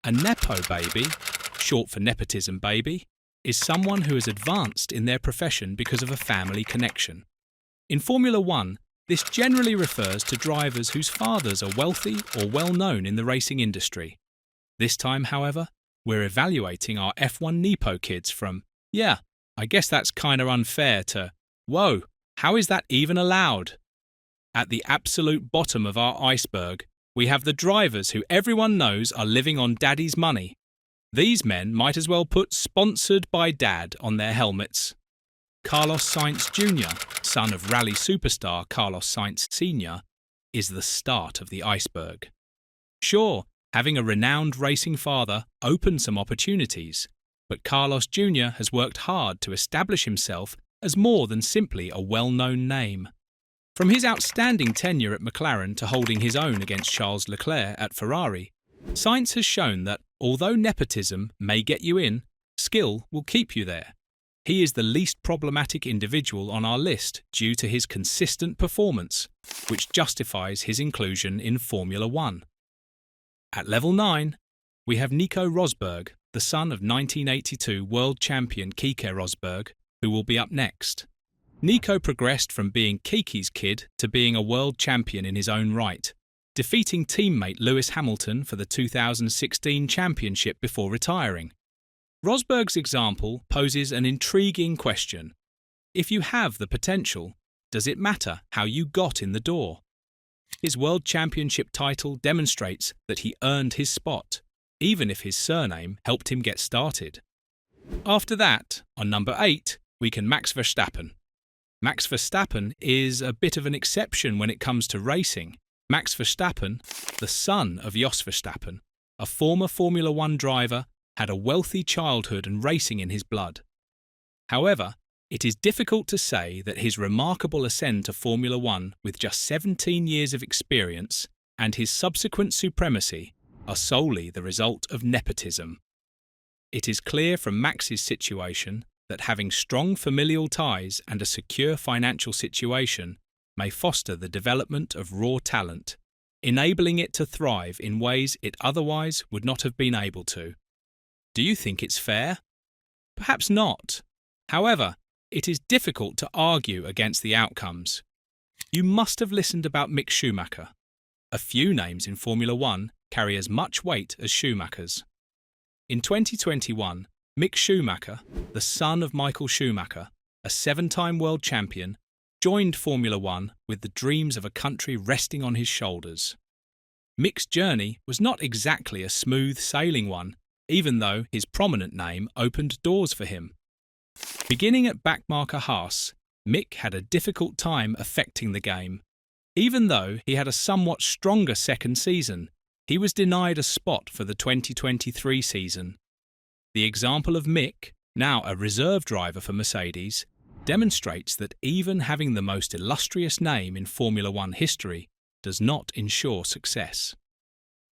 A Nepo baby, short for nepotism baby, is someone who has advanced in their profession because of a family connection. In Formula One, this generally refers to drivers whose fathers are wealthy or well-known in the racing industry. This time, however, we're evaluating our F1 Nepo kids from, yeah, I guess that's kinda unfair, to, whoa, how is that even allowed? At the absolute bottom of our iceberg, we have the drivers who everyone knows are living on daddy's money. These men might as well put "sponsored by dad" on their helmets. Carlos Sainz Jr., son of rally superstar Carlos Sainz Sr., is the start of the iceberg. Sure, having a renowned racing father opened some opportunities, but Carlos Jr. has worked hard to establish himself as more than simply a well-known name. From his outstanding tenure at McLaren to holding his own against Charles Leclerc at Ferrari, Sainz has shown that, although nepotism may get you in, skill will keep you there. He is the least problematic individual on our list due to his consistent performance, which justifies his inclusion in Formula One. At level 9, we have Nico Rosberg, the son of 1982 world champion Keke Rosberg, who will be up next. Nico progressed from being Keke's kid to being a world champion in his own right, defeating teammate Lewis Hamilton for the 2016 championship before retiring. Rosberg's example poses an intriguing question. If you have the potential, does it matter how you got in the door? His world championship title demonstrates that he earned his spot, even if his surname helped him get started. After that, on number 8, we can Max Verstappen. Max Verstappen is a bit of an exception when it comes to racing. Max Verstappen, the son of Jos Verstappen, a former Formula One driver, had a wealthy childhood and racing in his blood. However, it is difficult to say that his remarkable ascent to Formula One with just 17 years of experience and his subsequent supremacy are solely the result of nepotism. It is clear from Max's situation that having strong familial ties and a secure financial situation may foster the development of raw talent, enabling it to thrive in ways it otherwise would not have been able to. Do you think it's fair? Perhaps not. However, it is difficult to argue against the outcomes. You must have listened about Mick Schumacher. A few names in Formula One carry as much weight as Schumacher's. In 2021, Mick Schumacher, the son of Michael Schumacher, a 7-time world champion, joined Formula One with the dreams of a country resting on his shoulders. Mick's journey was not exactly a smooth sailing one, even though his prominent name opened doors for him. Beginning at backmarker Haas, Mick had a difficult time affecting the game. Even though he had a somewhat stronger second season, he was denied a spot for the 2023 season. The example of Mick, now a reserve driver for Mercedes, demonstrates that even having the most illustrious name in Formula One history does not ensure success.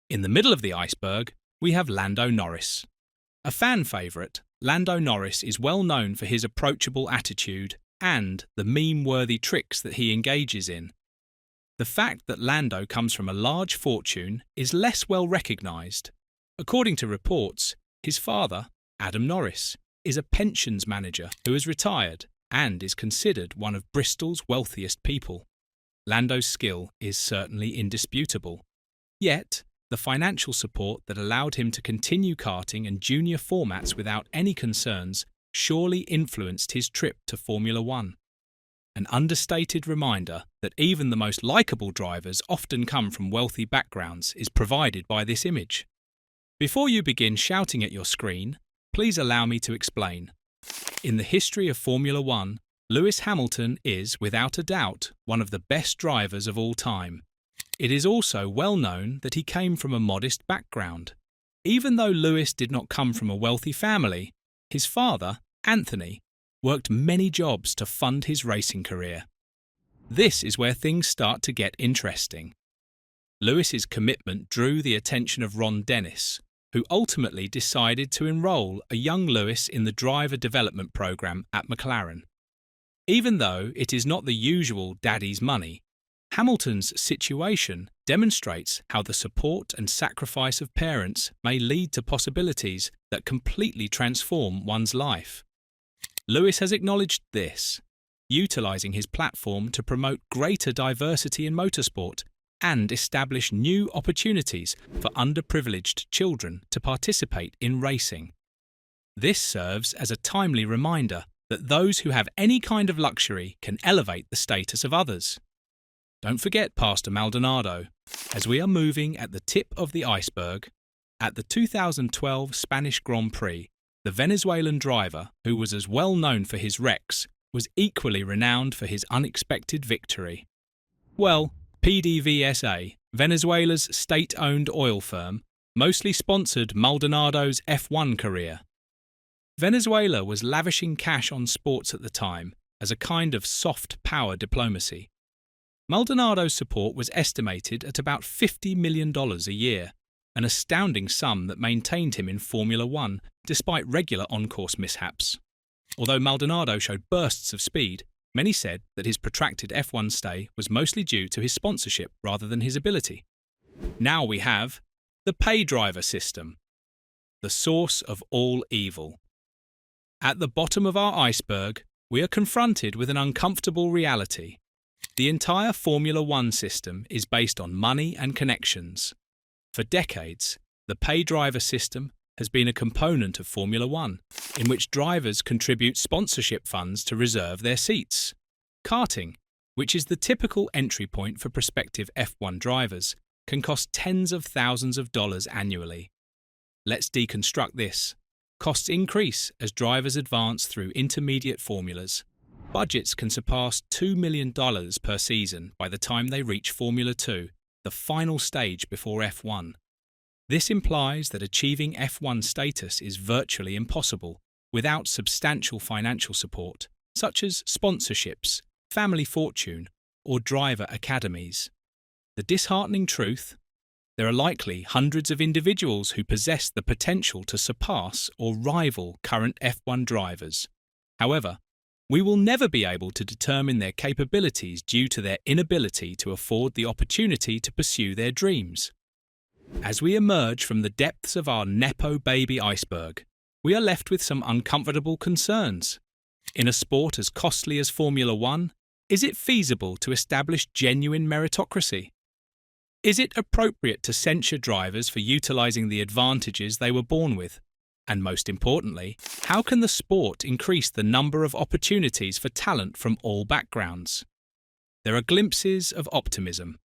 In the middle of the iceberg, we have Lando Norris. A fan favourite, Lando Norris is well known for his approachable attitude and the meme-worthy tricks that he engages in. The fact that Lando comes from a large fortune is less well recognised. According to reports, his father, Adam Norris, is a pensions manager who has retired and is considered one of Bristol's wealthiest people. Lando's skill is certainly indisputable. Yet, the financial support that allowed him to continue karting and junior formats without any concerns surely influenced his trip to Formula One. An understated reminder that even the most likeable drivers often come from wealthy backgrounds is provided by this image. Before you begin shouting at your screen, please allow me to explain. In the history of Formula One, Lewis Hamilton is, without a doubt, one of the best drivers of all time. It is also well known that he came from a modest background. Even though Lewis did not come from a wealthy family, his father, Anthony, worked many jobs to fund his racing career. This is where things start to get interesting. Lewis's commitment drew the attention of Ron Dennis, who ultimately decided to enroll a young Lewis in the driver development program at McLaren. Even though it is not the usual daddy's money, Hamilton's situation demonstrates how the support and sacrifice of parents may lead to possibilities that completely transform one's life. Lewis has acknowledged this, utilizing his platform to promote greater diversity in motorsport and establish new opportunities for underprivileged children to participate in racing. This serves as a timely reminder that those who have any kind of luxury can elevate the status of others. Don't forget Pastor Maldonado, as we are moving at the tip of the iceberg. At the 2012 Spanish Grand Prix, the Venezuelan driver, who was as well known for his wrecks, was equally renowned for his unexpected victory. Well, PDVSA, Venezuela's state-owned oil firm, mostly sponsored Maldonado's F1 career. Venezuela was lavishing cash on sports at the time as a kind of soft power diplomacy. Maldonado's support was estimated at about $50 million a year, an astounding sum that maintained him in Formula One despite regular on-course mishaps. Although Maldonado showed bursts of speed, many said that his protracted F1 stay was mostly due to his sponsorship rather than his ability. Now we have the pay driver system, the source of all evil. At the bottom of our iceberg, we are confronted with an uncomfortable reality. The entire Formula One system is based on money and connections. For decades, the pay driver system has been a component of Formula One, in which drivers contribute sponsorship funds to reserve their seats. Karting, which is the typical entry point for prospective F1 drivers, can cost tens of thousands of dollars annually. Let's deconstruct this. Costs increase as drivers advance through intermediate formulas. Budgets can surpass $2 million per season by the time they reach Formula 2, the final stage before F1. This implies that achieving F1 status is virtually impossible without substantial financial support, such as sponsorships, family fortune, or driver academies. The disheartening truth? There are likely hundreds of individuals who possess the potential to surpass or rival current F1 drivers. However, we will never be able to determine their capabilities due to their inability to afford the opportunity to pursue their dreams. As we emerge from the depths of our Nepo baby iceberg, we are left with some uncomfortable concerns. In a sport as costly as Formula One, is it feasible to establish genuine meritocracy? Is it appropriate to censure drivers for utilizing the advantages they were born with? And most importantly, how can the sport increase the number of opportunities for talent from all backgrounds? There are glimpses of optimism.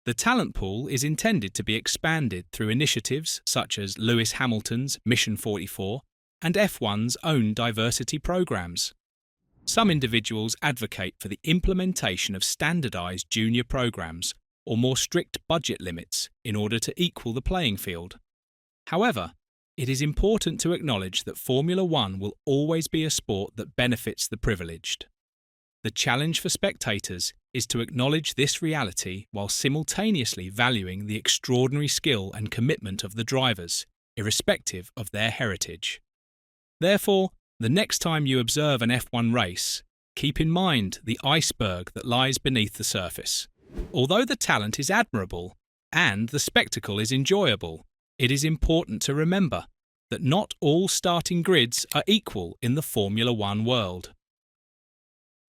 The talent pool is intended to be expanded through initiatives such as Lewis Hamilton's Mission 44 and F1's own diversity programs. Some individuals advocate for the implementation of standardized junior programs or more strict budget limits in order to equal the playing field. However, it is important to acknowledge that Formula One will always be a sport that benefits the privileged. The challenge for spectators is to acknowledge this reality while simultaneously valuing the extraordinary skill and commitment of the drivers, irrespective of their heritage. Therefore, the next time you observe an F1 race, keep in mind the iceberg that lies beneath the surface. Although the talent is admirable and the spectacle is enjoyable, it is important to remember that not all starting grids are equal in the Formula One world.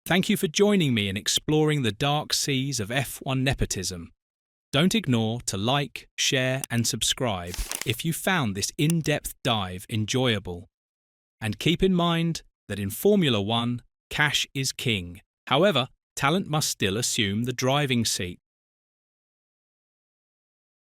Thank you for joining me in exploring the dark seas of F1 nepotism. Don't ignore to like, share and subscribe if you found this in-depth dive enjoyable. And keep in mind that in Formula One, cash is king. However, talent must still assume the driving seat.